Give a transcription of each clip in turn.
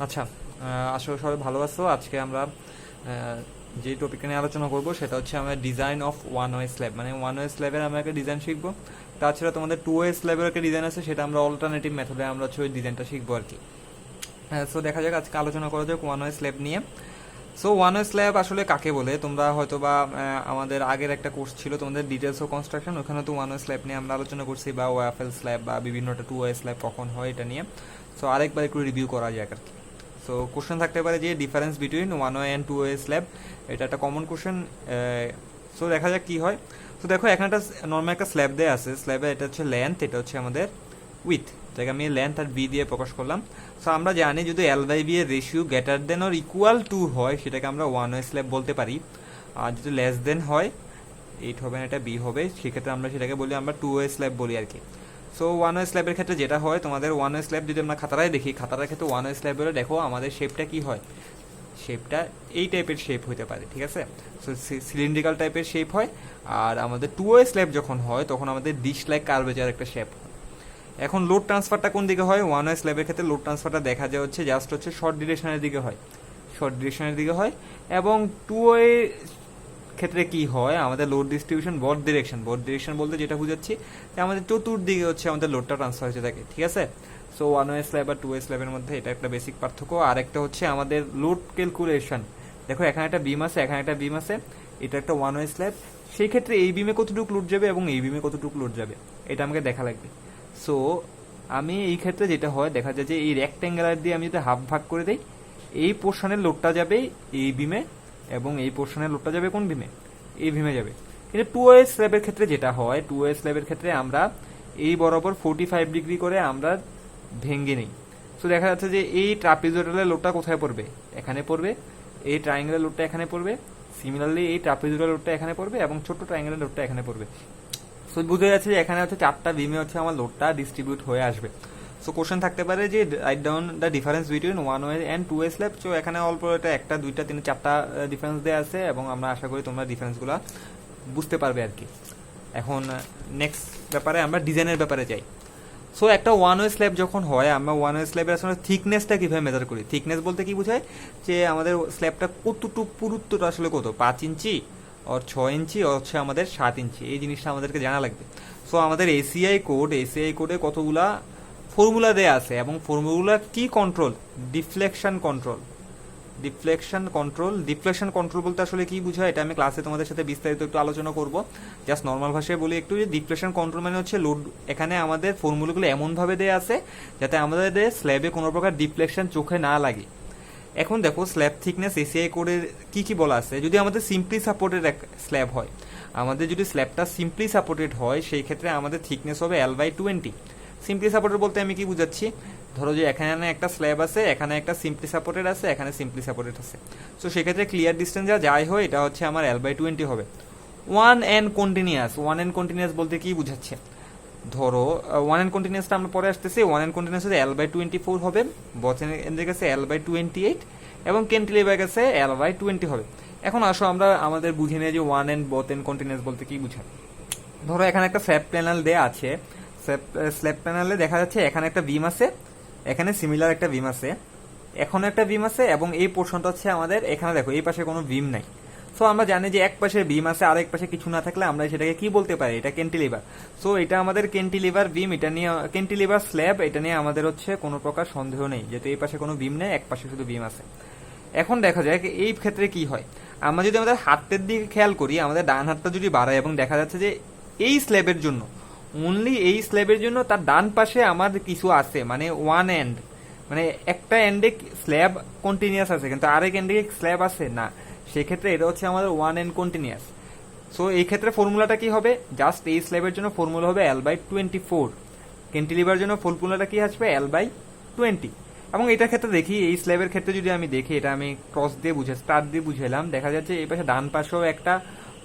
আচ্ছা, আসলে সবাই ভালো আছো। আজকে আমরা যে টপিকটা নিয়ে আলোচনা করব সেটা হচ্ছে আমাদের design of one way slab, মানে ওয়ান ওয়ে স্ল্যাবের আমরা একটা ডিজাইন শিখবো। তাছাড়া তোমাদের টু ওয়ে স্ল্যাবের একটা ডিজাইন আছে, সেটা আমরা অল্টারনেটিভ মেথডে আমরা হচ্ছে ওই ডিজাইনটা শিখবো আর কি। সো দেখা যাক, আজকে আলোচনা করা যাক ওয়ান ওয়ে স্ল্যাব নিয়ে। সো ওয়ান ওয়ে স্ল্যাব আসলে কাকে বলে, তোমরা হয়তো বা আমাদের আগের একটা কোর্স ছিল তোমাদের ডিটেলস অফ কনস্ট্রাকশন, ওখানে তো ওয়ান ওয়ে স্ল্যাব নিয়ে আমরা আলোচনা করছি, বা ওয়াফেল স্ল্যাব বা বিভিন্নটা টু ওয়ে স্ল্যাব কখন হয় এটা নিয়ে। সো আরেকবার একটু রিভিউ করা যাক আর কি। সো কোশ্চেন থাকতে পারে যে difference between one way and two way slab, এটা একটা কমন কোশ্চেন। সো দেখা যাক কি হয়। তো দেখো, এখানে একটা নর্মাল একটা স্ল্যাব দেওয়া আছে, স্ল্যাবে এটা হচ্ছে লেন্থ, এটা হচ্ছে আমাদের উইথ, যেটাকে আমি লেন্থ আর বি দিয়ে প্রকাশ করলাম। সো আমরা জানি যদি এল বাই বি এর ratio greater than or equal to হয় সেটাকে আমরা ওয়ান ওয়ে স্ল্যাব বলতে পারি। আর যদি লেস দেন হয়, 8 হবে না, এটা বি হবে, সেক্ষেত্রে আমরা সেটাকে বলি আমরা টু ওয়ে স্ল্যাব বলি আর কি। সো ওয়ান ওয়ে স্ল্যাবের ক্ষেত্রে যেটা হয়, তোমাদের ওয়ান ওয়ে স্ল্যাব যদি আমরা খাতারায় দেখি, খাতার ক্ষেত্রে ওয়ান ওয়ে স্ল্যাব বলে দেখো আমাদের শেপটা কি হয়, শেপটা এই টাইপের শেপ হতে পারে, ঠিক আছে। সো সিলিন্ড্রিক্যাল টাইপের শেপ হয়। আর আমাদের টু ওয়ে স্ল্যাব যখন হয় তখন আমাদের ডিশ লাইক কার্ভেচার একটা শেপ হয়। এখন লোড ট্রান্সফারটা কোন দিকে হয়? ওয়ান ওয়ে স্ল্যাবের ক্ষেত্রে লোড ট্রান্সফারটা দেখা যায় হচ্ছে জাস্ট হচ্ছে শর্ট ডিরেকশনের দিকে হয়, শর্ট ডিরেকশনের দিকে হয়। এবং টু ওয়ে ক্ষেত্রে কি হয়, আমাদের load distribution board direction, board direction বলতে যেটা বুঝাচ্ছি যে আমাদের চতুর্দিকে হচ্ছে আমাদের লোডটা ট্রান্সফার হতে থাকে, ঠিক আছে। সো ওয়ান ওয়ে স্ল্যাব আর টু ওয়ে স্ল্যাবের মধ্যে এটা একটা বেসিক পার্থক্য। আর একটা হচ্ছে আমাদের লোড ক্যালকুলেশন। দেখো এখানে একটা বিম আছে, এখানে একটা বিম আছে, এটা একটা ওয়ান ওয়ে স্ল্যাব। সেই ক্ষেত্রে এই বিমে কতটুকু লোড যাবে এবং এই বিমে কতটুকু লোড যাবে এটা আমাকে দেখা লাগবে। সো আমি এই ক্ষেত্রে যেটা হয় দেখা যায় যে এই রেক্ট্যাঙ্গুলার দিয়ে আমি যদি হাফ ভাগ করে দিই, এই পোর্শনের লোডটা যাবে এই বিমে এবং এই পোর্শনের লোডটা যাবে কোন বিমে, এই বিমে যাবে। কিন্তু টু ওয়ে স্ল্যাবের ক্ষেত্রে যেটা হয়, টু ওয়ে স্ল্যাবের ক্ষেত্রে আমরা এই বরাবর 45 ডিগ্রি করে আমরা ভেঙে নিই। সো দেখা যাচ্ছে যে এই ট্রাপিজয়েডালের লোডটা কোথায় পড়বে, এখানে পড়বে, এই ট্রায়াঙ্গেলের লোডটা এখানে পড়বে, সিমিলারলি এই ট্রাপিজয়েডাল লোডটা এখানে পড়বে এবং ছোট ট্রায়াঙ্গেলের লোডটা এখানে পড়বে। সো বুঝে যাচ্ছে যে এখানে হচ্ছে চারটা বিমে হচ্ছে আমার লোডটা ডিস্ট্রিবিউট হয়ে আসবে। সো কোশ্চেন থাকতে পারে যে write down the difference between one way and two way slab. So এখানে অল্প এটা একটা দুইটা তিন চারটা ডিফারেন্স দেওয়া আছে এবং আমরা আশা করি তোমরা ডিফারেন্সগুলো বুঝতে পারবে আর কি। এখন নেক্সট ব্যাপারে আমরা ডিজাইনের ব্যাপারে যাই। সো একটা ওয়ান ওয়ে স্ল্যাব যখন হয়, আমরা ওয়ান ওয়ে স্ল্যাবের আসলে থিকনেসটা কিভাবে মেজার করি? থিকনেস বলতে কি বোঝায় যে আমাদের স্ল্যাবটা কতটুকু পুরুত্বটা আসলে কত, 5 ইঞ্চি আর 6 ইঞ্চি হচ্ছে আমাদের 7 ইঞ্চি, এই জিনিসটা আমাদেরকে জানা লাগবে। সো আমাদের এসিআই কোডে কতগুলা ফর্মুলা দেয়া আছে এবং ফর্মুলা কি control, deflection control. Deflection control বলতে আসলে কি বোঝায় এটা আমি ক্লাসে তোমাদের সাথে বিস্তারিত একটু আলোচনা করব। জাস্ট নর্মাল ভাষায় বলি একটু, যে ডিফ্লেকশন কন্ট্রোল মানে হচ্ছে লোড, এখানে আমাদের ফর্মুলাগুলো এমনভাবে দেয়া আছে যাতে আমাদের স্ল্যাবে কোনো প্রকার ডিফ্লেকশন চোখে না লাগে। এখন দেখো স্ল্যাব থিকনেস এসিআই কোডের কি কি বলা আছে। যদি আমাদের সিম্পলি সাপোর্টেড স্ল্যাব হয়, আমাদের যদি স্ল্যাবটা সিম্পলি সাপোর্টেড হয় সেই ক্ষেত্রে আমাদের থিকনেস হবে L/20। সিম্পলি সাপোর্টেড বলতে আমি কি বুঝাচ্ছি, ধরো যে এখানে একটা স্ল্যাব আছে, এখানে একটা সিম্পলি সাপোর্টেড আছে, এখানে সিম্পলি সাপোর্টেড আছে। সো সেক্ষেত্রে ক্লিয়ার ডিস্টেন্স যাই হয় এটা হচ্ছে আমার L/20 হবে। ওয়ান এন্ড কন্টিনিউয়াস বলতে কি বুঝাচ্ছে, ধরো ওয়ান এন্ড কন্টিনিউয়াসটা আমরা পরে আসতেছি। ওয়ান এন্ড কন্টিনিউয়াস L/24 হবে, বথেন এন্ডের কাছে L/28 এবং ক্যান্টিলিভারের কাছে L/20 হবে। এখন আসো আমরা আমাদের বুঝে নিই যে one end both end continuous বলতে কি বুঝায়। ধরো এখানে একটা স্ল্যাব প্যানেল দেয়া আছে, স্ল্যাব প্যানেলে দেখা যাচ্ছে এখানে একটা বিম আছে, এখানে সিমিলার একটা বিম আছে, এখানে একটা বিম আছে এবং এই পোর্শনটা হচ্ছে আমাদের, এখানে দেখো এই পাশে কোনো বিম নাই। সো আমরা জানি যে এক পাশে বিম আছে আর এক পাশে কিছু না থাকলে আমরা সেটাকে কি বলতে পারি, এটা ক্যান্টিলিভার। সো এটা আমাদের ক্যান্টিলিভার বিম, এটা নিয়ে ক্যান্টিলিভার স্ল্যাব, এটা নিয়ে আমাদের হচ্ছে কোনো প্রকার সন্দেহ নেই, যেহেতু এই পাশে কোনো বিম নেই, এক পাশে শুধু বিম আছে। এখন দেখা যায় এই ক্ষেত্রে কি হয়, আমরা যদি আমাদের হাতের দিকে খেয়াল করি, আমাদের ডান হাতটা যদি বাড়ায় এবং দেখা যাচ্ছে যে এই স্ল্যাবের জন্য, অনলি এই স্ল্যাবের জন্য তার ডান পাশে আমার কিছু আছে, মানে ওয়ান এন্ড, মানে একটা এন্ডে স্ল্যাব কন্টিনিউয়াস আছে কিন্তু আরেক এন্ডে স্ল্যাব আছে না, সেক্ষেত্রে এটা হচ্ছে আমাদের ওয়ান এন্ড কন্টিনিউয়াস। সো এই ক্ষেত্রে ফর্মুলাটা কি হবে, জাস্ট এই স্ল্যাবের জন্য ফর্মুলা হবে L/24, ক্যান্টিলিভার জন্য ফর্মুলাটা কি আসবে L/20। এবং এটার ক্ষেত্রে দেখি, এই স্ল্যাবের ক্ষেত্রে যদি আমি দেখি, এটা আমি ক্রস দিয়ে স্টার দিয়ে বুঝালাম, দেখা যাচ্ছে এই পাশে ডান পাশেও একটা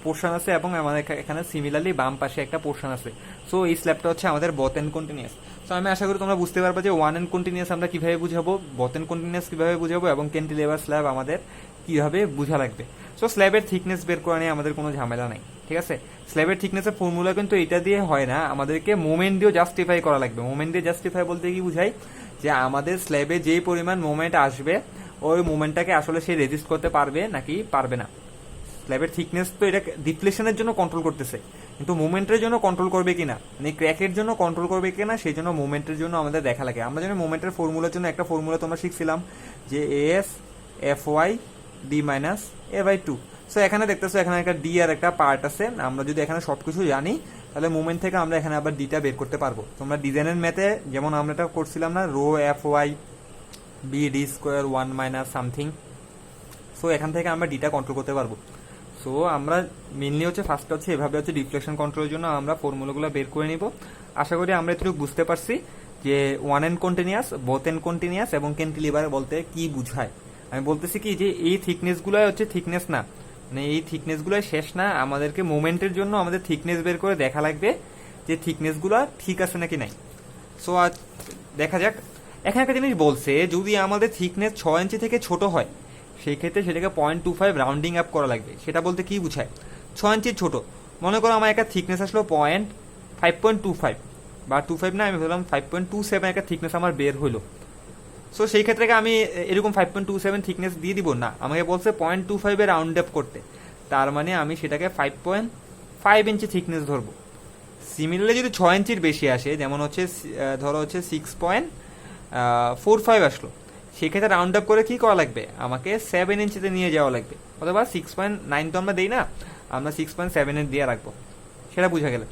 পোর্শন আছে এবং আমাদের এখানে সিমিলারলি বাম পাশে একটা পোর্শন আছে। সো এই স্ল্যাবটা হচ্ছে আমাদের বথ এন্ড কন্টিনিউয়াস। সো আমি আশা করি তোমরা বুঝতে পারবে যে ওয়ান এন্ড কন্টিনিউয়াস আমরা কিভাবে বুঝাবো, বথ এন্ড কন্টিনিউয়াস কিভাবে বুঝাবো এবং ক্যান্টিলিভার স্ল্যাব আমাদের কিভাবে বুঝা লাগবে। সো স্ল্যাবের থিকনেস বের করা নিয়ে আমাদের কোনো ঝামেলা নাই। ঠিক আছে। স্ল্যাবের থিকনেসের ফর্মুলা কিন্তু এটা দিয়ে হয় না, আমাদেরকে মোমেন্ট দিয়েও জাস্টিফাই করা লাগবে। মোমেন্ট দিয়ে জাস্টিফাই বলতে কি বুঝাই, যে আমাদের স্ল্যাবে যেই পরিমাণ মোমেন্ট আসবে ওই মোমেন্টটাকে আসলে সে রেজিস্ট করতে পারবে নাকি পারবে না। স্ল্যাবের থিকনেস তো এটা ডিফ্লেশনের জন্য কন্ট্রোল করতেছে, কিন্তু মুভমেন্টের জন্য কন্ট্রোল করবে কিনা, মানে ক্র্যাকের জন্য কন্ট্রোল করবে কিনা, সেই জন্য মুভমেন্টের জন্য আমাদের দেখা লাগে। আমরা যেন মুভমেন্টের ফর্মুলার জন্য একটা ফর্মুলা তোমরা শিখছিলাম যে S F Y D minus A by two. So এখানে দেখতেছো এখানে একটা ডি আর একটা পার্ট আছে, আমরা যদি এখানে সবকিছু জানি তাহলে মুভমেন্ট থেকে আমরা এখানে আবার ডিটা বের করতে পারবো। তোমরা ডিজাইনের ম্যাথে যেমন আমরা এটা করছিলাম না, rho F Y B D square one minus something, so এখান থেকে আমরা ডিটা কন্ট্রোল করতে পারবো। সো আমরা মেনলি হচ্ছে ফার্স্ট হচ্ছে এভাবে হচ্ছে ডিফ্লেকশন কন্ট্রোলের জন্য আমরা ফর্মুলাগুলো বের করে নিব। আশা করি আমরা এটুকু বুঝতে পারছি যে one end continuous, both end continuous এবং ক্যান্টিলিভার বলতে কি বুঝায়। আমি বলতেছি কি যে এই থিকনেসগুলো হচ্ছে থিকনেস না, মানে এই থিকনেসগুলো শেষ না, আমাদেরকে মোমেন্টের জন্য আমাদের থিকনেস বের করে দেখা লাগবে যে থিকনেসগুলো ঠিক আছে নাকি নাই। সো আজ দেখা যাক। এখানে একটা জিনিস বলছে, যদি আমাদের থিকনেস 6 ইঞ্চি থেকে ছোট হয় সেই ক্ষেত্রে সেটাকে 0.25 রাউন্ডিং আপ করা লাগবে। সেটা বলতে কি বুঝায়, 6 ইঞ্চির ছোট, মনে করো আমার একটা থিকনেস আসলো 5.25 বা 25 না, আমি বললাম 5.27 একটা থিকনেস আমার বের হলো। সো সেই ক্ষেত্রে আমি এরকম 5.27 থিকনেস দিয়ে দিব না, আমাকে বলছে 0.25 রাউন্ড আপ করতে, তার মানে আমি সেটাকে 5.5 ইঞ্চি থিকনেস ধরবো। সিমিলারলি যদি 6 ইঞ্চির বেশি আসে, যেমন হচ্ছে ধরো হচ্ছে 6.45 আসলো, সেক্ষেত্রে রাউন্ড আপ করে কি করা লাগবে, আমাকে 7 ইঞ্চিতে নিয়ে যাওয়া লাগবে, অথবা 6.9 তো আমরা দিই না, আমরা 6.7 দিয়ে রাখবো। সেটা বুঝা গেল।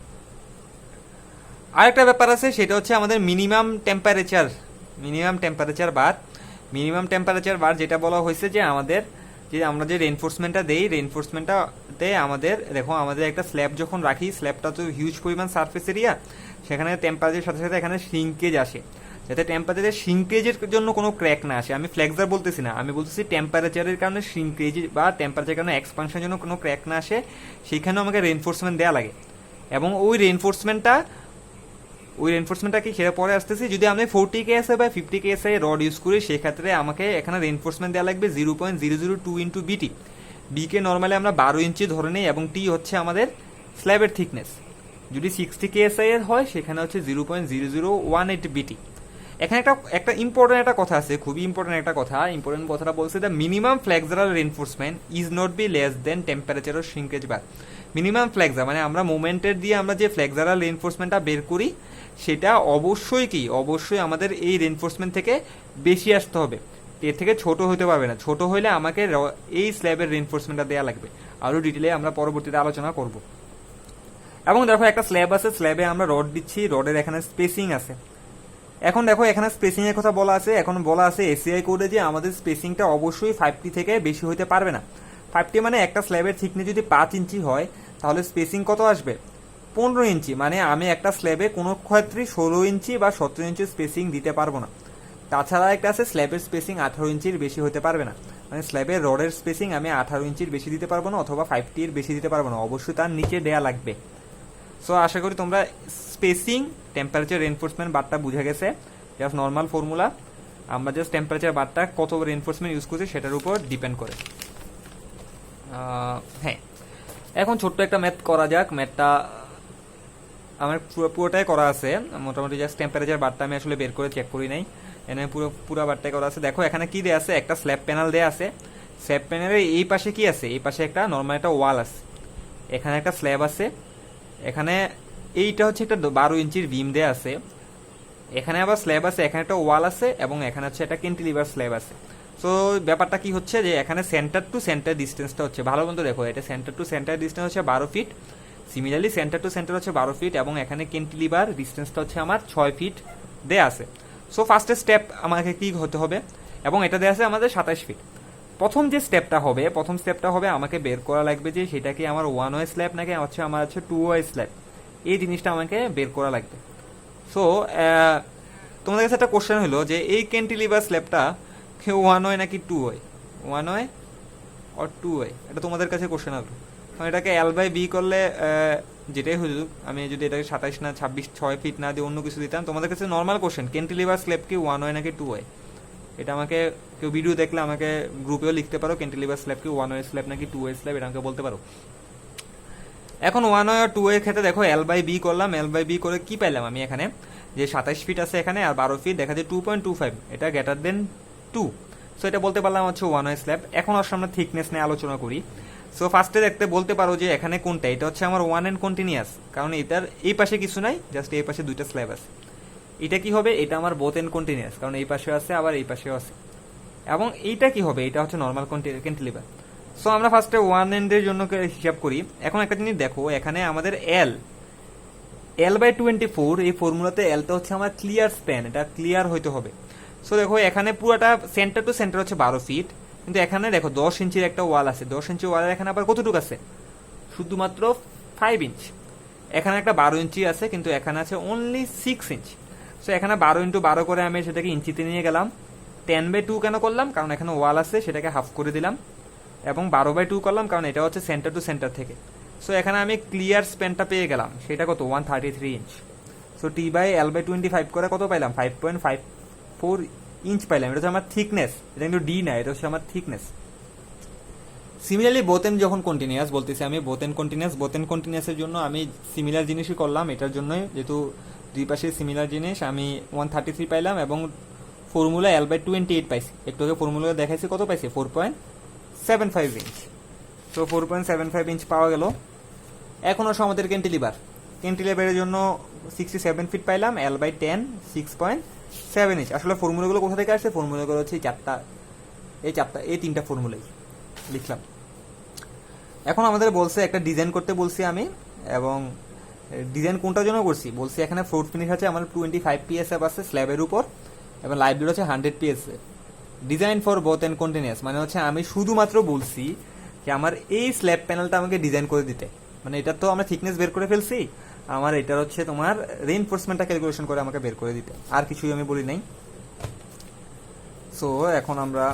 আরেকটা ব্যাপার আছে, সেটা হচ্ছে আমাদের মিনিমাম টেম্পারেচার বার যেটা বলা হয়েছে যে আমাদের যে আমরা যে রেনফোর্সমেন্টটা দেই, রেনফোর্সমেন্টটাতে আমাদের দেখো আমাদের একটা স্ল্যাব যখন রাখি, স্ল্যাবটা তো হিউজ পরিমাণ সারফেস এরিয়া, সেখানে টেম্পারেচারের সাথে সাথে এখানে শ্রিঙ্কেজ আসে, যাতে টেম্পারেচারের শ্রিঙ্কেজের জন্য কোনো ক্র্যাক না আসে। আমি ফ্লেক্সার বলতেছি না, আমি বলতেছি টেম্পারেচারের কারণে শ্রিঙ্কেজ বা টেম্পারেচারের কারণে এক্সপানশনের জন্য কোনো ক্র্যাক না আসে, সেখানেও আমাকে রেনফোর্সমেন্ট দেওয়া লাগে। এবং ওই রেনফোর্সমেন্টটা কি সেটা পরে আসতেছি, যদি আমি 40 KSI বা 50 KSI রড ইউজ করি সেক্ষেত্রে আমাকে এখানে রেনফোর্সমেন্ট দেওয়া লাগবে 0.002 ইন্টু বিটি। বিকে নর্মালি আমরা 12 ইঞ্চি ধরে নিই এবং টি হচ্ছে আমাদের স্ল্যাবের থিকনেস। যদি 60 KSI এর হয় সেখানে হচ্ছে 0.0018 বিটি। এখানে একটা ইম্পর্টেন্ট একটা কথা আছে, খুবই ইম্পর্টেন্ট একটা কথা। ইম্পর্টেন্ট কথাটা বলছে the minimum flexural reinforcement is not be less than temperature ও শ্রিঙ্কেজ বার। মিনিমাম ফ্লেক্সার মানে আমরা মোমেন্টের দিয়ে আমরা যে ফ্লেক্সারাল রেনফোর্সমেন্টটা বের করি সেটা অবশ্যই আমাদের এই রেনফোর্সমেন্ট থেকে বেশি আসতে হবে, এর থেকে ছোট হতে পারবে না। ছোট হলে আমাকে এই স্ল্যাবের রেনফোর্সমেন্টটা দেওয়া লাগবে। আরও ডিটেলে আমরা পরবর্তীতে আলোচনা করব। এবং দেখো একটা স্ল্যাব আছে, স্ল্যাবে আমরা রড দিচ্ছি, রডের এখানে স্পেসিং আছে। এখন দেখো এখানে স্পেসিং এর কথা বলা আছে, এখন বলা আছে এসিআই কোডে যে আমাদের স্পেসিংটা অবশ্যই 5টি থেকে বেশি হতে পারবে না। 5টি মানে একটা স্ল্যাবের থিকনেস যদি 5 ইঞ্চি হয় তাহলে স্পেসিং কত আসবে, 15 ইঞ্চি। মানে আমি একটা স্ল্যাবে কোনো ক্ষেত্রে 16 ইঞ্চি বা 17 ইঞ্চি স্পেসিং দিতে পারবো না। তাছাড়া একটা আছে স্ল্যাবের স্পেসিং 18 ইঞ্চির বেশি হতে পারবে না, মানে স্ল্যাবের রডের স্পেসিং আমি 18 ইঞ্চির বেশি দিতে পারবো না, অথবা 5টির বেশি দিতে পারবো না, অবশ্যই তার নিচে দেয়া লাগবে। সো আশা করি তোমরা স্পেসিং, টেম্পারেচার, রেনফোর্সমেন্ট বারটা বুঝে গেছে। জাস্ট নর্মাল ফর্মুলা, আমরা জাস্ট টেম্পারেচার বারটা কত রেনফোর্সমেন্ট ইউজ করছি সেটার উপর ডিপেন্ড করে। হ্যাঁ, এখন ছোট্ট একটা ম্যাথ করা যাক। ম্যাথটা আমার পুরোটাই করা আছে, মোটামুটি জাস্ট টেম্পারেচার বারটা আমি আসলে বের করে চেক করি নাই, এখানে পুরো বারটাই করা আছে। দেখো এখানে কি দেয়া আছে, একটা স্ল্যাব প্যানেল দেয়া আছে। স্ল্যাব প্যানেলের এই পাশে কি আছে, এই পাশে একটা নর্মাল একটা ওয়াল আছে, এখানে একটা স্ল্যাব আছে, এখানে এইটা হচ্ছে একটা 12 ইঞ্চির বিম দেয়া আছে, এখানে আবার স্ল্যাব আছে, এখানে একটা ওয়াল আছে, এবং এখানে হচ্ছে একটা ক্যান্টিলিভার স্ল্যাব আছে। সো ব্যাপারটা কি হচ্ছে যে এখানে সেন্টার টু সেন্টার ডিস্টেন্সটা হচ্ছে, ভালো মতো দেখো, এটা সেন্টার টু সেন্টার ডিস্টেন্স হচ্ছে 12 feet, similarly centre to centre হচ্ছে 12 ফিট, এবং এখানে ক্যান্টিলিভার ডিস্টেন্সটা হচ্ছে আমার 6 ফিট দেয়া আছে। সো ফার্স্ট স্টেপ আমাকে কি হতে হবে, এবং এটা দেয়া আছে আমাদের 27 ফিট। প্রথম স্টেপটা হবে আমাকে বের করা লাগবে যে সেটা কি আমার 1 ওয়ে স্ল্যাব নাকি হচ্ছে আমার হচ্ছে 2 ওয়ে স্ল্যাব, এই জিনিসটা আমাকে বের করা লাগবে। সো তোমাদের কাছে একটা কোশ্চেন হলো যে এই ক্যান্টিলিভার স্ল্যাবটা 1 ওয়ে নাকি 2 ওয়ে, 1 ওয়ে অর 2 ওয়ে, এটা তোমাদের কাছে কোশ্চেন হলো। এটাকে এল বাই বি করলে যেটাই হলো, আমি যদি এটাকে 27 না 26 6 ফিট না দিয়ে অন্য কিছু দিতাম, তোমাদের কাছে নর্মাল কোশ্চেন ক্যান্টিলিভার স্ল্যাব কি 1 ওয়ে নাকি 2 ওয়ে, এটা আমাকে কেউ ভিডিও দেখলে আমাকে গ্রুপেও লিখতে পারো, ক্যান্টিলিভার স্ল্যাব কি 1 ওয়ে স্ল্যাব নাকি 2 ওয়ে স্ল্যাব, এটা আমাকে বলতে পারো। এখন 1 আর 2 এর ক্ষেত্রে দেখো এল বাই বি করলাম, এল বাই বি করে কি পাইলাম আমি এখানে, যে 27 ফিট আছে এখানে আর 12 ফিট দেখা যায় 2.25, এটা গ্রেটার দেন 2। সো এটা বলতে পারলাম হচ্ছে 1 ওয়ে স্ল্যাব। এখন আসলে আমরা থিকনেস নিয়ে আলোচনা করি। সো ফার্স্টে দেখতে বলতে পারো যে এখানে কোনটা, এটা হচ্ছে আমার 1 এন্ড কন্টিনিউয়াস, কারণ এটার এই পাশে কিছু নাই, জাস্ট এই পাশে দুইটা স্ল্যাব আছে। এটা কি হবে, এটা আমার বোথ এন্ড কন্টিনিউয়াস, কারণ এই পাশেও আছে আবার এই পাশেও আছে। এবং এইটা কি হবে, এটা হচ্ছে নর্মাল ক্যান্টিলিভার। সো আমরা ফার্স্টে 1 এন্ডের জন্য হিসাব করি। এখন একটা জিনিস দেখো, এখানে আমাদের এল বাই 24, এই ফর্মুলাতে এলটা হচ্ছে আমার ক্লিয়ার স্প্যান, এটা ক্লিয়ার হইতে হবে। সো দেখো এখানে পুরোটা সেন্টার টু সেন্টার হচ্ছে 12 ফিট, কিন্তু এখানে দেখো 10 ইঞ্চির একটা ওয়াল আছে, 10 ইঞ্চি ওয়ালের এখানে আবার কতটুকু আছে, শুধুমাত্র 5 ইঞ্চ। এখানে একটা 12 ইঞ্চি আছে, কিন্তু এখানে আছে অনলি 6 ইঞ্চ। সো এখানে 12 ইন্টু 12 করে আমি সেটাকে ইঞ্চিতে নিয়ে গেলাম। 10/2 কেন করলাম, কারণ এখানে ওয়াল আছে, সেটাকে হাফ করে দিলাম। এবং 12/2 করলাম কারণ এটা হচ্ছে সেন্টার টু সেন্টার থেকে। সো এখানে আমি ক্লিয়ার স্প্যানটা পেয়ে গেলাম, সেটা কত 133 inch. So T by L by 25 করে কত পাইলাম, 5.54 ইঞ্চ পাইলাম। এটা হচ্ছে আমার থিকনেস, এটা কিন্তু ডি না, এটা হচ্ছে আমার থিকনেস। সিমিলারলি বোথেন যখন কন্টিনিউয়াস বলতেছি আমি, বোথেন কন্টিনিউয়াসের জন্য আমি সিমিলার জিনিসই করলাম। এটার জন্যই যেহেতু দুই পাশে সিমিলার জিনিস, আমি 133 পাইলাম এবং ফর্মুলা এল বাই 28 পাইছি। একটু আগে ফর্মুলা দেখাইছি, কত পাইছি 4.75 ইঞ্চ। তো 4.75 ইঞ্চ পাওয়া গেল। এখন আসো আমাদের ক্যান্টিলিভারের জন্য 67 ফিট পাইলাম, এল বাই 10 6.7 ইঞ্চ। আসলে ফর্মুলাগুলো কোথা থেকে আসছে, ফর্মুলাগুলো হচ্ছে এই তিনটা ফর্মুলাই লিখলাম। এখন আমাদের বলছে একটা ডিজাইন করতে বলছি আমি, এবং ডিজাইন কোনটার জন্য করছি বলছি, এখানে ফ্লোর ফিনিশ আছে আমার 25 PSF আছে স্ল্যাবের উপর, এবং লাইভ লোড আছে 100 PSF। Design for both end continuous মানে হচ্ছে আমি শুধুমাত্র বলছি যে আমার এই স্ল্যাব প্যানেলটা আমাকে ডিজাইন করে দিতে, মানে এটা তো আমরা থিকনেস বের করে ফেলছি, আমার এটা হচ্ছে তোমার রেইনফোর্সমেন্টটা ক্যালকুলেশন করে আমাকে বের করে দিতে, আর কিছুই আমি বলি নাই। সো এখন আমরা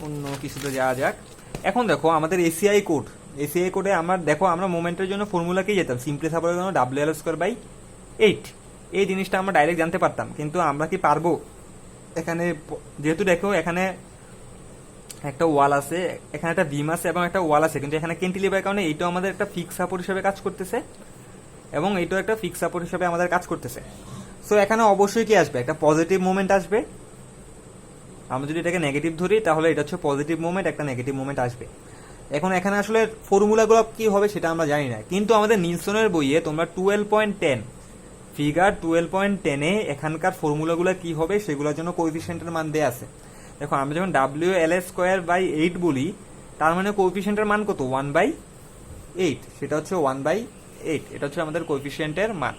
অন্য কিছুতে যাওয়া যাক। এখন দেখো আমাদের এসিআই কোডে আমার দেখো আমরা মোমেন্টের জন্য ফর্মুলাকেই যেতাম, সিম্পলি সাপোর্টের জন্য WL²/8, এই জিনিসটা আমরা ডাইরেক্ট জানতে পারতাম, কিন্তু আমরা কি পারবো এখানে, যেহেতু দেখো এখানে একটা ওয়াল আছে, এখানে একটা বিম আছে এবং একটা ওয়াল আছে, কিন্তু এখানে ক্যান্টিলিভারের কারণে এইটাও আমাদের একটা ফিক্স সাপোর্ট হিসেবে কাজ করতেছে এবং এইটাও একটা ফিক্স সাপোর্ট হিসেবে আমাদের কাজ করতেছে। সো এখানে অবশ্যই কি আসবে, একটা পজিটিভ মুভমেন্ট আসবে। আমরা যদি এটাকে নেগেটিভ ধরি তাহলে এটা হচ্ছে পজিটিভ মুভমেন্ট, একটা নেগেটিভ মুভমেন্ট আসবে। এখন এখানে আসলে ফর্মুলাগুলো কি হবে সেটা আমরা জানি না, কিন্তু আমাদের নিলসনের বইয়ে তোমরা 12.10 ফিগার 12.10 এখানকার ফর্মুলাগুলো কি হবে সেগুলোর জন্য কোএফিসিয়েন্টের মান দেয়া আছে। দেখো আমরা যখন WL²/8 বলি, তার মানে কোএফিসিয়েন্টের মান কত 1/8, সেটা হচ্ছে 1/8, এটা হচ্ছে আমাদের কোএফিসিয়েন্টের মান।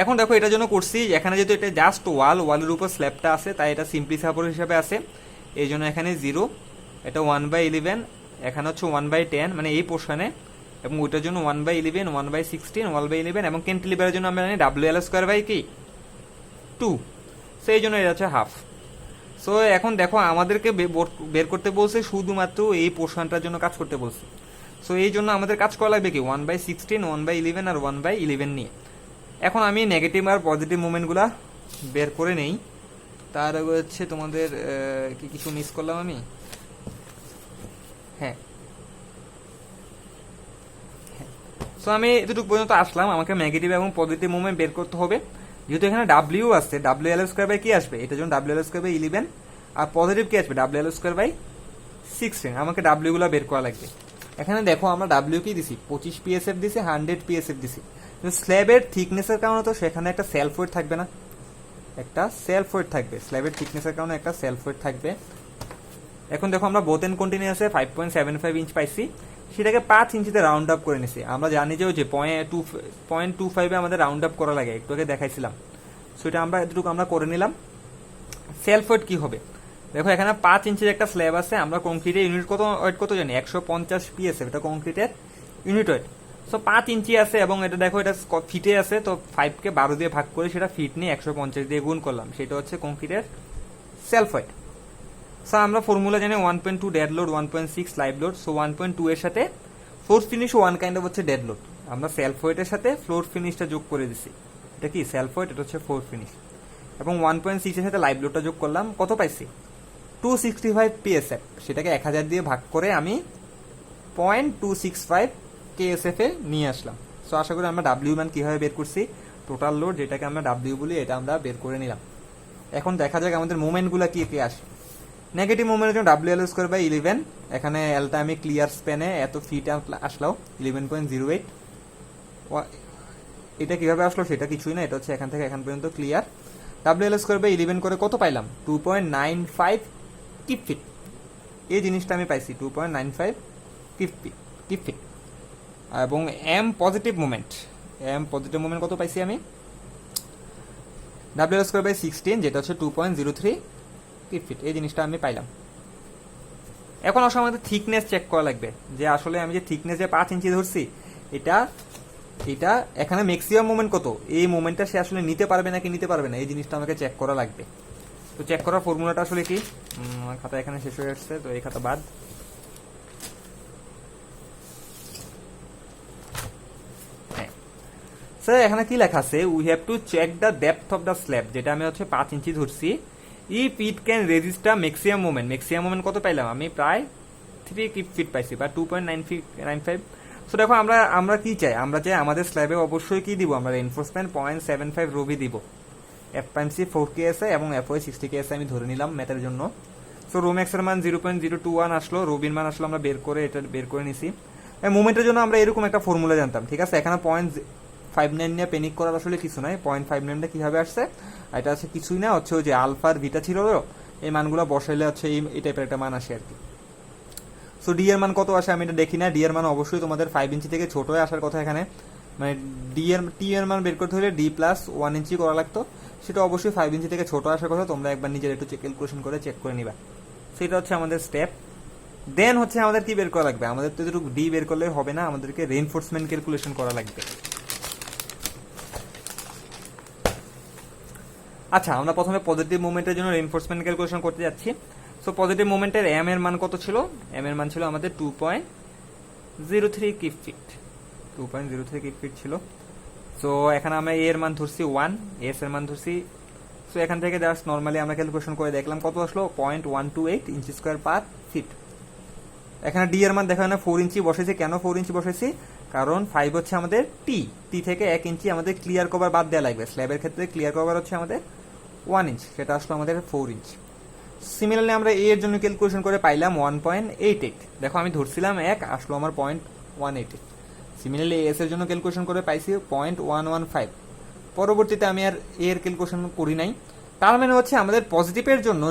এখন দেখো এটার জন্য করছি, এখানে যেহেতু এটা জাস্ট ওয়ালের উপর স্ল্যাবটা আছে, তাই এটা সিম্পলি সাপোর্ট হিসেবে আছে, এই জন্য এখানে 0, এটা 1/11, এখানে হচ্ছে 1/10 মানে এই পোর্শনে, এবং ওইটার জন্য 1/11, 1/16, 1/11, এবং ক্যান্টিলিভারের জন্য আমরা জানি WL²/2, সেই জন্য এটা হচ্ছে হাফ। সো এখন দেখো আমাদেরকে বের করতে বলছে শুধুমাত্র এই পোর্শনটার জন্য কাজ করতে বলছে। সো এই জন্য আমাদের কাজ করা লাগবে কি 1/16, 1/11 আর 1/11 নিয়ে। এখন আমি নেগেটিভ আর পজিটিভ মুভমেন্টগুলা বের করে নেই, তার আগে হচ্ছে তোমাদের কি কিছু মিস করলাম আমি, হ্যাঁ। সো আমি এতটুকু পর্যন্ত আসলাম, আমাকে নেগেটিভ এবং পজিটিভ মুভমেন্ট বের করতে হবে। যেহেতু এখানে ডাব্লিউ আসছে, WL² কি আসবে, এটার জন্য WL²/11, আর পজিটিভ কি আসবে WL²/16, আমাকে ডাব্লিউ গুলা বের করা লাগবে। এখানে দেখো আমরা ডাব্লিউ কি দিছি 25 PSF দিছি, 100 PSF দিছি, স্ল্যাবের থিকনেসের কারণে তো সেখানে একটা সেলফ ওয়েট থাকবে না, একটা সেলফ ওয়েট থাকবে, স্ল্যাবের থিকনেসের কারণে একটা সেলফ ওয়েট থাকবে। এখন দেখো আমরা বোথ এন্ড কন্টিনিউয়াসে 5.75 ইঞ্চ পাইছি, সেটাকে 5 ইঞ্চিতে রাউন্ড আপ করে নিছি। আমরা জানি যে ওই যে 0.25 আমাদের রাউন্ড আপ করা লাগে, একটু আগে দেখাইছিলাম। সো এটা আমরা এতটুকু আমরা করে নিলাম। সেলফ ওয়েট কি হবে, দেখো এখানে 5 ইঞ্চির একটা স্ল্যাব আছে, আমরা কংক্রিটের ইউনিট কত জানি 150 PSF, এটা কংক্রিটের ইউনিট ওয়েট। সো 5 ইঞ্চি আছে এবং এটা দেখো এটা ফিটে আছে, তো 5 কে 12 দিয়ে ভাগ করে সেটা ফিট নিয়ে 150 দিয়ে গুণ করলাম, সেটা হচ্ছে কংক্রিটের সেলফ ওয়েট। সো আমরা ফর্মুলা জানি 1.2 dead load, 1.6 live load. So 1.2 এর সাথে floor finish one kind of হচ্ছে ডেড লোড, আমরা সেলফ ওয়েটের সাথে ফ্লোর ফিনিশটা যোগ করে দিছি, এটা কি সেলফ ওয়েট, এটা হচ্ছে ফ্লোর ফিনিশ। এবং 1.6 এর সাথে লাইভ লোডটা যোগ করলাম, কত পাইছি 265 PSF, সেটাকে 1000 দিয়ে ভাগ করে আমি 0.265 KSF এ নিয়ে আসলাম। সো আশা করি আমরা ডাব্লিউ মান কীভাবে বের করছি, টোটাল লোড যেটাকে আমরা ডাব্লিউ বলি, এটা আমরা বের করে নিলাম। এখন দেখা যাক আমাদের মুভমেন্টগুলো কি কি আসে। নেগেটিভ মুভমেন্টের জন্য WL²/11, এখানে এলটা আমি ক্লিয়ার স্প্যানে এত ফিট আসলো 11.08। এটা কিভাবে আসলো সেটা কিছুই না, এটা হচ্ছে এখান থেকে এখান পর্যন্ত ক্লিয়ার। WL²/11 করে কত পাইলাম? 2.95 কিপ ফিট। এই জিনিসটা আমি পাইছি 2.95 কিপ ফিট। এবং এম পজিটিভ মুভমেন্ট কত পাইছি আমি? WL²/16, যেটা হচ্ছে 2.03 কিপ ফিট। এই জিনিসটা আমি পাইলাম। এখন আসলে আমাদের থিকনেস চেক করা লাগবে, যে আসলে আমি যে থিকনেস যে 5 ইঞ্চি ধরছি, এটা এখানে ম্যাক্সিমাম মুভমেন্ট কত, এই মুভমেন্টটা সে আসলে নিতে পারবে নাকি নিতে পারবে না, এই জিনিসটা আমাকে চেক করা লাগবে। তো চেক করার ফর্মুলাটা আসলে কি, খাতা এখানে শেষ হয়ে আসছে, তো এই খাতা বাদ। স্যার এখানে কি লেখা আছে, we have to check the depth of the slab, যেটা আমি হচ্ছে 5 ইঞ্চি ধরছি। If it can resist the maximum movement কত পাইলাম আমি? প্রায় 3 কিপ ফিট পাইছি, বা 2.95। সো দেখো আমরা কি চাই, আমরা চাই আমাদের স্ল্যাবে অবশ্যই কি দিব, আমরা রেইনফোর্সমেন্ট 0.75 রবি দিব। FMC 4 KSI এবং FOI 60 KSI আমি ধরে নিলাম ম্যাথের জন্য। সো রোম্যাক্স এর মান 0.021 আসলো, রবির মান আসলো, আমরা বের করে নিছি। মুভমেন্টের জন্য আমরা এরকম একটা ফর্মুলা জানতাম, ঠিক আছে। এখানে 0.59 নিয়ে পেনিক করার আসলে কিছু নাই। 0.59টা কিভাবে আসছে, এটা হচ্ছে কিছুই না, হচ্ছে ওই যে আলফা আর বিটা ছিল, এই মানগুলো বসাইলে হচ্ছে এই টাইপের একটা মান আসে আর কি। সো ডি এর মান কত আসে আমি এটা দেখি না। ডি এর মান অবশ্যই তোমাদের 5 ইঞ্চি থেকে ছোট হয়ে আসার কথা এখানে, মানে টি এর মান বের করতে হলে D+1 ইঞ্চি করা লাগতো, সেটা অবশ্যই 5 ইঞ্চি থেকে ছোট আসার কথা। তোমরা একবার নিজের একটু ক্যালকুলেশন করে চেক করে নিবা। সেটা হচ্ছে আমাদের স্টেপ। দেন হচ্ছে আমাদের কি বের করা লাগবে, আমাদের তো যেটুকু ডি বের করলে হবে না, আমাদেরকে রেইনফোর্সমেন্ট ক্যালকুলেশন করা লাগবে। আচ্ছা, আমরা প্রথমে পজিটিভ মুভমেন্টের জন্য রেইনফোর্সমেন্ট ক্যালকুলেশন করতে যাচ্ছি। সো পজিটিভ মুভমেন্টের এম এর মান কত ছিল? এম এর মান ছিল আমাদের 2.03 কিপ ফিট। 2.03 কিপ ফিট ছিল। সো এখানে আমরা এ এর মান ধরছি 1, এস এর মান ধরছি। সো এখান থেকে জাস্ট নর্মালি আমরা ক্যালকুলেশন করে দেখলাম কত আসলো, 0.128 ইঞ্চি স্কোয়ার পার ফিট। এখানে ডি এর মান দেখা না 4 ইঞ্চি বসেছি। কেন 4 ইঞ্চি বসেছি? কারণ 5 হচ্ছে আমাদের টি থেকে 1 ইঞ্চি আমাদের ক্লিয়ার কভার বাদ দেওয়া লাগবে। স্ল্যাবের ক্ষেত্রে ক্লিয়ার কভার হচ্ছে আমাদের 1 ইঞ্চ, সেটা আসলো আমাদের 4 ইঞ্চ। সিমিলারলি আমরা এ এর জন্য ক্যালকুলেশন করে পাইলাম 1.88। দেখো আমি ধরছিলাম 1, আসলো আমার 0.188। সিমিলারলি এস এর জন্য ক্যালকুলেশন করে পাইছি 0.115। পরবর্তীতে আমি আর এ এর ক্যালকুলেশন করি নাই। তার মানে হচ্ছে আমাদের পজিটিভের জন্য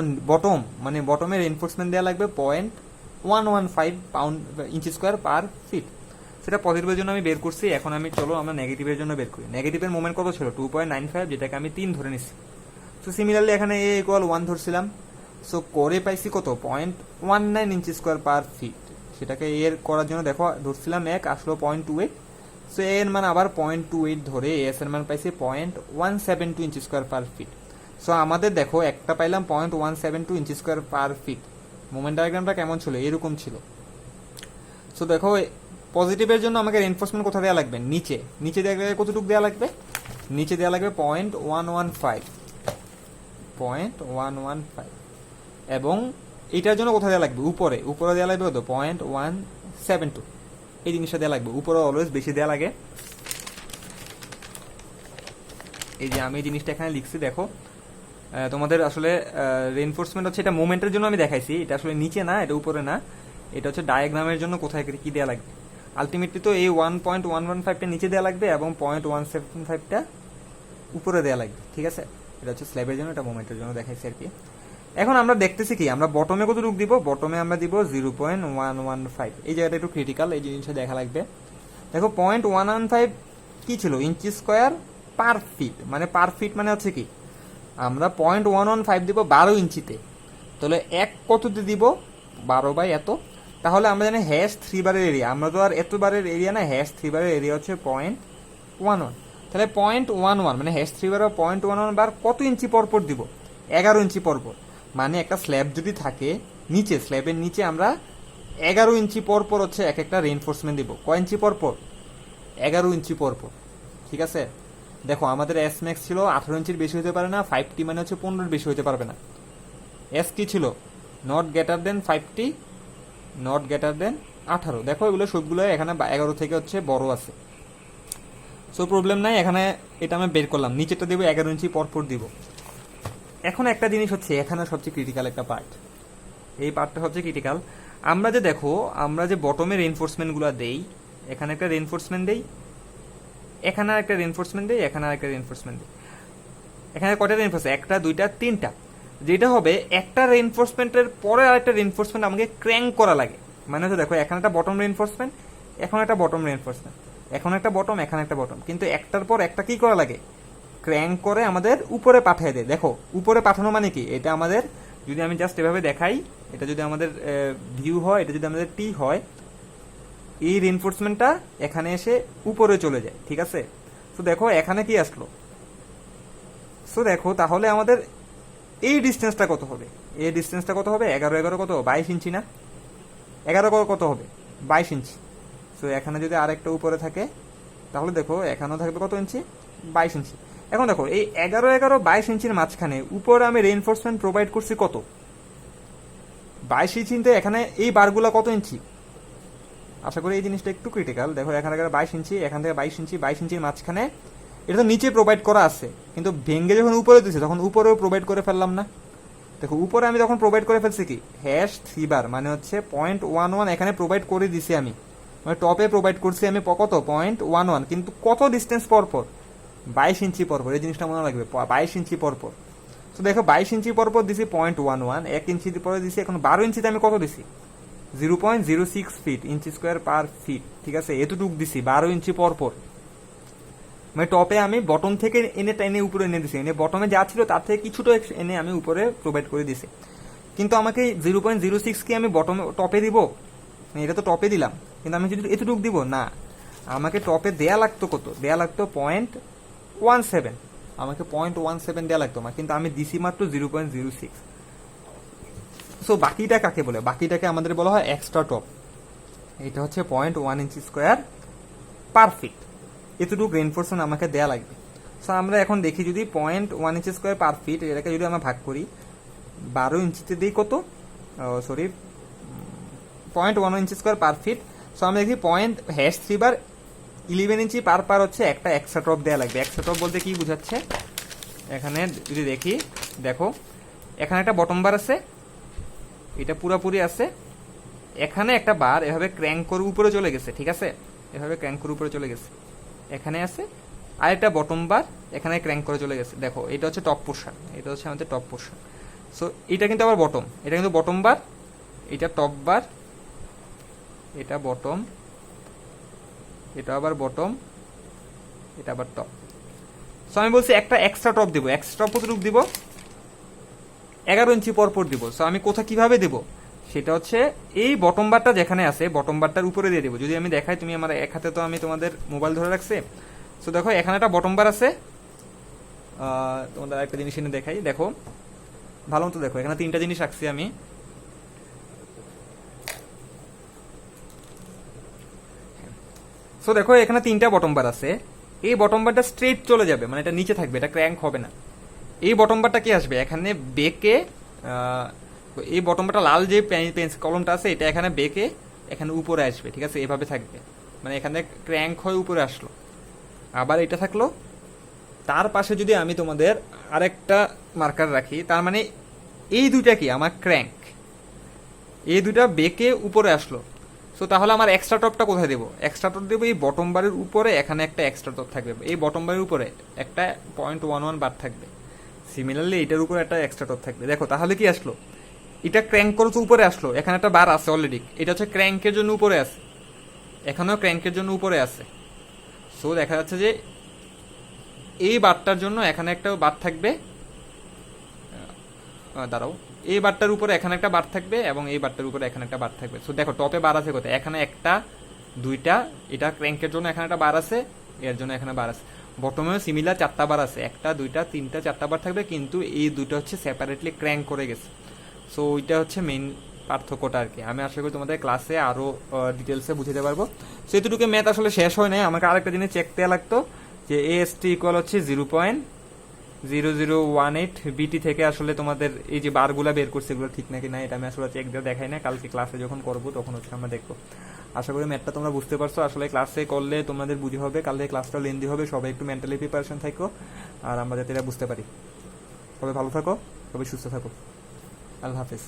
বটমের রেইনফোর্সমেন্ট দেওয়া লাগবে 0.115 পাউন্ড ইঞ্চি স্কোয়ার পার ফিট। সেটা পজিটিভের জন্য আমি বের করছি। এখন চলো আমরা নেগেটিভের জন্য বের করি। নেগেটিভের মোমেন্ট কত ছিল? 2.95, যেটাকে আমি 3 ধরে নিচ্ছি। সো সিমিলারলি এখানে এ ইকুয়াল 1 ধরছিলাম। সো করে পাইছি কত? 0.19 ইঞ্চি স্কোয়ার পার ফিট। সেটাকে এর করার জন্য দেখো ধরছিলাম 1, আসলো 0.28। সো এর মান আবার 0.28 ধরে এস এর মান পাইছি 0.172 ইঞ্চি স্কোয়ার পার ফিট। সো আমাদের দেখো একটা পাইলাম 0.172 ইঞ্চি স্কোয়ার পার ফিট। মোমেন্ট ডায়াগ্রামটা কেমন ছিল? এরকম ছিল। সো দেখো পজিটিভের জন্য আমাকে রেইনফোর্সমেন্ট কোথায় দেওয়া লাগবে? নিচে দেওয়া লাগবে। কতটুকু দেওয়া লাগবে? নিচে দেওয়া লাগবে 0.115। এবং এটার জন্য কোথায় দেওয়া লাগবে? উপরে দেওয়া লাগবে কত? 0.172। এই জিনিসটা দেওয়া লাগবে। উপরে অলওয়েজ বেশি দেওয়া লাগে। এই যে আমি এই জিনিসটা এখানে লিখছি, দেখো তোমাদের আসলে রেইনফোর্সমেন্ট হচ্ছে, এটা মোমেন্টের জন্য আমি দেখাইছি, এটা আসলে নিচে না, এটা উপরে না, এটা হচ্ছে ডায়াগ্রামের জন্য কোথায় কি দেওয়া লাগবে। আলটিমেটলি তো এই 1.115টা নিচে দেওয়া লাগবে এবং 0.175টা উপরে দেওয়া লাগবে, ঠিক আছে। এটা হচ্ছে স্ল্যাবের জন্য, এটা মোমেন্টের জন্য দেখাইছি আর কি। এখন আমরা দেখতেছি কি, আমরা বটমে কতটুকু দিব? বটমে আমরা দিব 0.115। এই জায়গাটা একটু ক্রিটিক্যাল, এই জিনিসটা দেখা লাগবে। দেখো 0.115 কি ছিল? ইঞ্চি স্কোয়ার পার ফিট। মানে পার ফিট মানে হচ্ছে কি, আমরা 0.115 দিব 12 ইঞ্চিতে, তাহলে 1 কততে দিব? 12 এত। তাহলে আমরা জানি #3 বারের এরিয়া, আমরা তো আর এত বারের এরিয়া না, #3 বারের এরিয়া হচ্ছে 0.11। তাহলে 0.11 মানে #3 বার 0.11 বার কত ইঞ্চি পরপর দিব? 11 ইঞ্চি পরপর। মানে একটা স্ল্যাব যদি থাকে নিচে, স্ল্যাবের নিচে আমরা 11 ইঞ্চি পরপর হচ্ছে এক একটা রেইনফোর্সমেন্ট দিব। কয় ইঞ্চি পরপর? 11 ইঞ্চি পরপর, ঠিক আছে। দেখো আমাদের এস ম্যাক্স ছিল 18 ইঞ্চির বেশি হতে পারে না, 5T মানে হচ্ছে 15-এর বেশি হতে পারবে না। এস কি ছিল? Not greater than 5T, not greater than 18। দেখো এগুলো সবগুলো এখানে 11 থেকে হচ্ছে বড় আছে, সো প্রবলেম নাই। এখানে এটা আমি বের করলাম, নিচেটা দিব 11 ইঞ্চি পরপর দিব। এখন একটা জিনিস হচ্ছে এখানে সবচেয়ে ক্রিটিক্যাল একটা পার্ট, এই পার্টটা সবচেয়ে ক্রিটিক্যাল। আমরা যে দেখো আমরা যে বটমের রেনফোর্সমেন্টগুলো দেই, এখানে একটা রেনফোর্সমেন্ট দেই, এখানে একটা রেনফোর্সমেন্ট দেই, এখানে একটা রেনফোর্সমেন্ট দেই। এখানে কয়টা রেনফোর্সমেন্ট? একটা, দুইটা, তিনটা। যেটা হবে একটা রেনফোর্সমেন্টের পরে আরেকটা রেনফোর্সমেন্ট আমাকে ক্র্যাঙ্ক করা লাগে। মানে হচ্ছে দেখো এখানে একটা বটম রেনফোর্সমেন্ট, এখন একটা বটম রেনফোর্সমেন্ট, এখন একটা বটম, এখানে একটা বটম, কিন্তু একটার পর একটা কি করা লাগে? ক্র্যাঙ্ক করে আমাদের উপরে পাঠিয়ে দেয়। দেখো উপরে পাঠানো মানে কি, এটা আমাদের যদি আমি জাস্ট এভাবে দেখাই, এটা যদি আমাদের ভিউ হয়, এটা যদি আমাদের টি হয়, এই রেনফোর্সমেন্টটা এখানে এসে উপরে চলে যায়, ঠিক আছে? তো দেখো এখানে কি আসলো, সো দেখো তাহলে আমাদের এই ডিস্টেন্সটা কত হবে? এই ডিস্টেন্সটা কত হবে? 11 11 কত? 22 ইঞ্চি না? 11 কত হবে? 22 ইঞ্চি। সো এখানে যদি আরেকটা উপরে থাকে তাহলে দেখো এখানেও থাকবে কত ইঞ্চি? 22 ইঞ্চি। এখন দেখো এই 11 11 22 ইঞ্চির মাঝখানে উপরে আমি রেইনফোর্সমেন্ট প্রোভাইড করছি কত? 22 ইঞ্চিতে। এখানে এই বারগুলা কত ইঞ্চি? আশা করি এই জিনিসটা একটু ক্রিটিক্যাল। দেখো এখানে 22 ইঞ্চি, এখান থেকে 22 ইঞ্চি, 22 ইঞ্চির মাঝখানে এটা তো নিচে প্রোভাইড করা আছে, কিন্তু ভেঙ্গে যখন উপরে দিচ্ছে তখন উপরেও প্রোভাইড করে ফেললাম না? দেখো উপরে আমি তখন প্রোভাইড করে ফেলছি কি #3 বার, মানে হচ্ছে 0.11 এখানে প্রোভাইড করে দিছি আমি, মানে টপে প্রোভাইড করছি আমি কত? 0.11, কিন্তু কত ডিস্টেন্স পর পর? 22 ইঞ্চি পর পর। এই জিনিসটা মনে রাখবে, 22 ইঞ্চি পর পর। তো দেখো 22 ইঞ্চি পর পর দিছি 0.11, 1 ইঞ্চি পরে দিছি। এখন 12 ইঞ্চিতে আমি কত দিছি? 0.06 ফিট, ইঞ্চি স্কোয়ার পার ফিট, ঠিক আছে? এতটুকু দিছি 12 ইঞ্চি পর পর। মানে টপে আমি বটম থেকে এনে টেনে উপরে এনে দিছি, এনে বটমে যা ছিল তার থেকে কিছুটা এনে আমি উপরে প্রোভাইড করে দিছি। কিন্তু আমাকে 0.06 কি আমি বটমে টপে দিব? এটা তো টপে দিলাম, কিন্তু আমি যদি এতটুকু দিব না, আমাকে টপে দেয়া লাগতো কত? দেয়া লাগতো 0.17, আমাকে 0.17 দেয়া লাগতো, কিন্তু আমি দিছি মাত্র 0.06। সো বাকিটা কাকে বলে? বাকিটাকে আমাদের বলা হয় এক্সট্রা টপ। এটা হচ্ছে 0.1 ইঞ্চি স্কোয়ার পার ফিট, এতটুকু রেনফোর্সমেন্ট আমাকে দেয়া লাগবে। সো আমরা এখন দেখি যদি 0.1 ইঞ্চি স্কোয়ার পার ফিট এটাকে যদি আমরা ভাগ করি 12 ইঞ্চিতে দিই কত? সরি, 0.1 ইঞ্চি স্কোয়ার পার ফিট। সো আমরা দেখি #3 বার 11 ইঞ্চি পার পার হচ্ছে একটা এক্সট্রা টপ দেওয়া লাগবে। এক্সট্রা টপ বলতে কি বোঝাচ্ছে? এখানে যদি দেখি, দেখো এখানে একটা বটম বার আছে, এটা পুরোপুরি আছে, এখানে একটা বার এভাবে ক্র্যাঙ্ক করে উপরে চলে গেছে, ঠিক আছে? এভাবে ক্র্যাঙ্ক করে উপরে চলে গেছে, এখানে আছে আরেকটা বটম বার এখানে ক্র্যাঙ্ক করে চলে গেছে। দেখো এটা হচ্ছে টপ পোর্শন, এটা হচ্ছে আমাদের টপ পোর্শন। সো এটা কিন্তু আবার বটম, এটা কিন্তু বটম বার, এটা টপ বার, এটা বটম, এটা আবার বটম, এটা আবার টপ। সো আমি বলছি একটা এক্সট্রা টপ দিব। এক্সট্রা কতটুকু দিব? 11 ইঞ্চি পর পর দিব। সো আমি কোথা কিভাবে দিব? সেটা হচ্ছে এই বটম বারটা যেখানে আছে বটম বারটার উপরে দিয়ে দেবো। যদি আমি দেখাই, তুমি আমার এক হাতে তো আমি তোমাদের মোবাইল ধরে রাখছি। সো দেখো এখানে একটা বটম বার আছে, তোমাদের একটা জিনিস এনে দেখাই, দেখো ভালো মতো দেখো, এখানে 3টা জিনিস রাখছি আমি। সো দেখো এখানে 3টা বটম বার আছে, এই বটম বারটা স্ট্রেট চলে যাবে, মানে এটা নিচে থাকবে, এটা ক্র্যাঙ্ক হবে না। এই বটম বারটা কি আসবে এখানে বেঁকে, এই বটম বারটা লাল যে পেন্সিল কলমটা আছে এটা এখানে বেঁকে এখানে উপরে আসবে, ঠিক আছে? এভাবে থাকবে, মানে এখানে ক্র্যাঙ্ক হয়ে উপরে আসলো। আবার এটা থাকলো, তার পাশে যদি আমি তোমাদের আরেকটা মার্কার রাখি, তার মানে এই দুইটা কি আমার ক্র্যাঙ্ক, এই দুইটা বেঁকে উপরে আসলো। সো তাহলে আমার এক্সট্রা টপটা কোথায় দেবো? এক্সট্রা টপ দেবো এই বটম বারের উপরে, এখানে একটা এক্সট্রা টপ থাকবে, এই বটম বারের উপরে একটা 0.11 বার থাকবে। সিমিলারলি এটার উপরে একটা এক্সট্রা টপ থাকবে। দেখো তাহলে কি আসলো, এটা ক্র্যাঙ্ক করে তো উপরে আসলো, এখানে একটা বার আছে অলরেডি, এটা হচ্ছে ক্র্যাঙ্কের জন্য উপরে আছে, এখানেও ক্র্যাঙ্কের জন্য উপরে আছে। সো দেখা যাচ্ছে যে এই বারটার জন্য এখানে একটা বার থাকবে, দাঁড়াও, এই বারটার উপরে এখানে একটা বার থাকবে এবং এই বারটার উপরে এখানে একটা বার থাকবে। সো দেখো টপে বার আছে কোথায়? এখানে একটা, দুইটা, এটা ক্র্যাঙ্কের জন্য এখানে একটা বার আছে, এর জন্য এখানে বার আছে। বটমেও সিমিলার 4টা বার আছে, একটা, দুইটা, তিনটা, 4টা বার থাকবে, কিন্তু এই দুটো হচ্ছে সেপারেটলি ক্র্যাঙ্ক করে গেছে। সো ওইটা হচ্ছে মেইন পার্থক্যটা আর কি। আমি আশা করি তোমাদের ক্লাসে আরও ডিটেলসে বুঝতে পারবো। সো এতটুকু ম্যাথ আসলে শেষ হয় নাই, আমাকে আরেকটা জিনিস চেক দেওয়া লাগতো যে AST ইকুয়াল হচ্ছে 0.0018 BT থেকে আসলে তোমাদের এই যে বারগুলা বের করছে এগুলো ঠিক নাকি না, এটা আমি আসলে চেক দিয়ে দেখাই না, কালকে ক্লাসে যখন করবো তখন হচ্ছে আমরা দেখবো। আশা করি ম্যাথটা তোমরা বুঝতে পারছো। আসলে ক্লাসে করলে তোমাদের বুঝে হবে, কালকে ক্লাসটা লেন্দি হবে, সবাই একটু মেন্টালি প্রিপারেশন থাকো আর আমরা যাতে এটা বুঝতে পারি। সবাই ভালো থাকো, সবাই সুস্থ থাকো। আল্লাহ হাফেজ।